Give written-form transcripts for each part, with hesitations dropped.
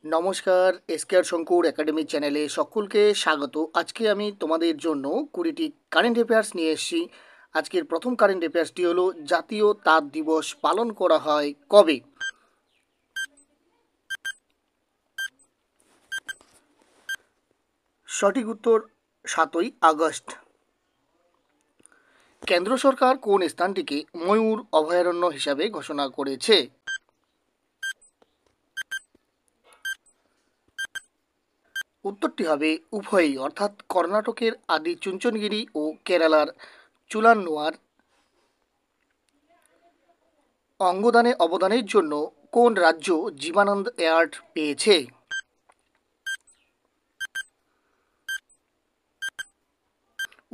নমস্কার, এসকেআর শঙ্কুর একাডেমি চ্যানেলে সকলকে স্বাগত। আজকে আমি তোমাদের জন্য 20টি কারেন্ট অ্যাফেয়ার্স নিয়ে এসেছি। আজকের প্রথম কারেন্ট অ্যাফেয়ার্সটি হলো জাতীয় তাঁত দিবস পালন করা হয় কবে? সঠিক উত্তর 7ই আগস্ট। কেন্দ্র সরকার কোন স্থানটিকে ময়ূর অভয়ারণ্য হিসাবে ঘোষণা করেছে? উত্তরটি হবে উভয়ই, অর্থাৎ কর্ণাটকের আদি চুঞ্চনগিরি ও কেরালার চুলান্নুয়ার। অঙ্গদানে অবদানের জন্য কোন রাজ্য জীবানন্দ অ্যাওয়ার্ড পেয়েছে?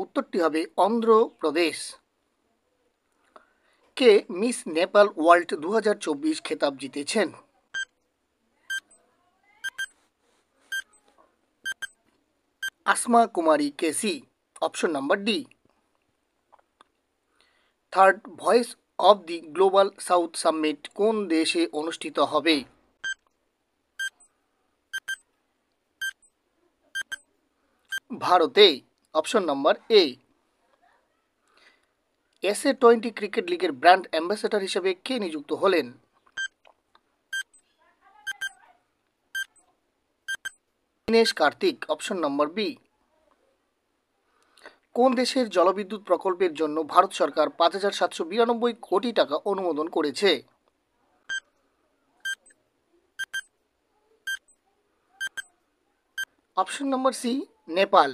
উত্তরটি হবে অন্ধ্রপ্রদেশ। কে মিস নেপাল ওয়ার্ল্ড 2024 খেতাব জিতেছেন? Asma Kumari KC. Option number D. Third voice of the global south summit কোন দেশে অনুষ্ঠিত হবে? ভারতে। Option number A. SA-20 cricket লিগের ব্র্যান্ড অ্যাম্বাসেডর হিসেবে কে নিযুক্ত হলেন? Dinesh Karthik. Option number B. কোন দেশের জলবিদ্যুৎ প্রকল্পের জন্য ভারত সরকার 5,792 কোটি টাকা অনুমোদন করেছে? Option number C, Nepal.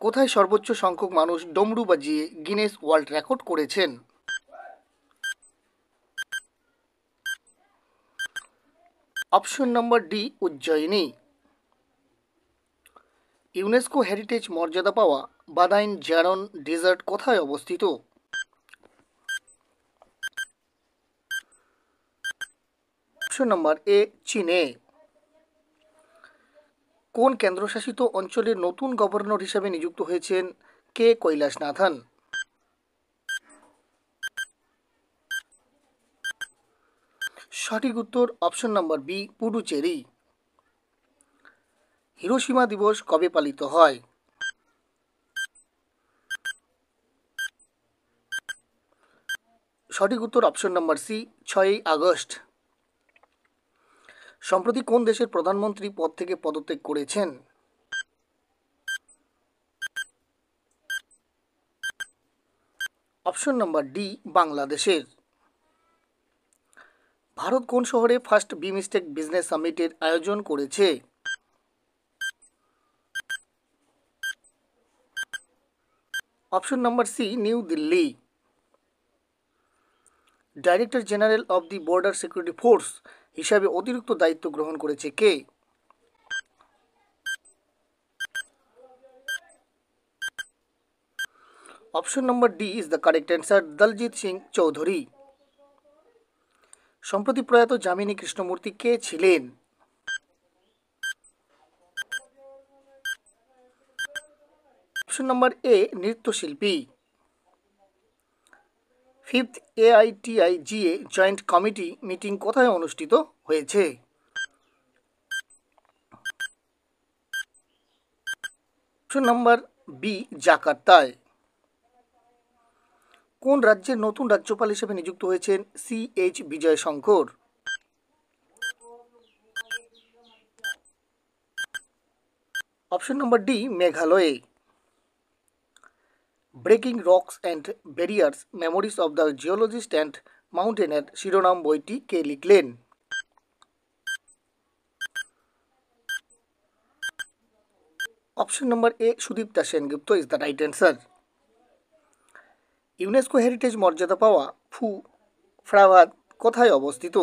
কোথায় সর্বোচ্চ সংখ্যক মানুষ ডমরু বাজিয়ে গিনেস ওয়ার্ল্ড রেকর্ড করেছেন? Option number D, Ujjaini. UNESCO heritage মর্যাদা পাওয়া বাদাইন জারন ডেজার্ট কোথায় অবস্থিত? অপশন নাম্বার এ, চীনে। কোন কেন্দ্রশাসিত অঞ্চলের নতুন গভর্নর হিসেবে নিযুক্ত হয়েছেন কে কৈলাসনাথন? সঠিক উত্তর option number B, Puducherry. Hiroshima দিবস কবে পালিত হয়? সঠিক উত্তর অপশন নাম্বার সি, 6ই আগস্ট। সম্প্রতি কোন দেশের প্রধানমন্ত্রী পদ থেকে পদত্যাগ করেছেন? অপশন নাম্বার ডি, বাংলাদেশের। ভারত কোন শহরে ফার্স্ট বিমস্টেক বিজনেস সামিটের আয়োজন করেছে? Option number C, New Delhi. Director general of the border security force হিসাবে অতিরিক্ত দায়িত্ব গ্রহণ করেছে কে? Option number D is the correct answer, Daljit Singh Chaudhary. সম্প্রতি প্রয়াত যামিনী কৃষ্ণমূর্তি কে ছিলেন? অপশন নাম্বার এ, নৃত্যশিল্পী। Fifth AITIGA joint committee meeting কোথায় অনুষ্ঠিত হয়েছে? অপশন নাম্বার বি, জাকার্তায়। কোন রাজ্যের নতুন রাজ্যপাল হিসেবে নিযুক্ত হয়েছেন CH Vijayashankar? Option number D, মেঘালয়ে। Breaking rocks and barriers memories of the geologist and mountaineer শিরোনাম বইটি কে লিখলেন? Option number A, Sudipta Sengupta is the right answer. UNESCO heritage মর্যাদা পাওয়া ফু ফ্রাবাদ কোথায় অবস্থিত?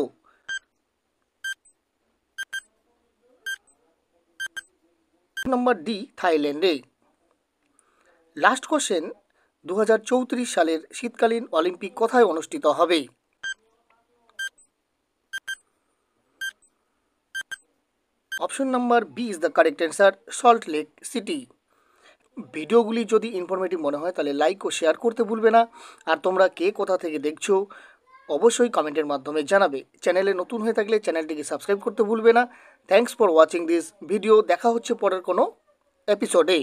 নাম্বার ডি, থাইল্যান্ডে। লাস্ট কোশ্চেন, 2034 সালের শীতকালীন অলিম্পিক কোথায় অনুষ্ঠিত হবে? Option number B is the correct answer, Salt Lake City. ভিডিওগুলি যদি ইনফরমেটিভ মনে হয় তাহলে লাইক ও শেয়ার করতে ভুলবে না। আর তোমরা কে কোথা থেকে দেখছো অবশ্যই কমেন্টের মাধ্যমে জানাবে। চ্যানেলে নতুন হয়ে থাকলে চ্যানেলটিকে সাবস্ক্রাইব করতে ভুলবে না। Thanks for watching this video. দেখা হচ্ছে পরের কোনো এপিসোডে।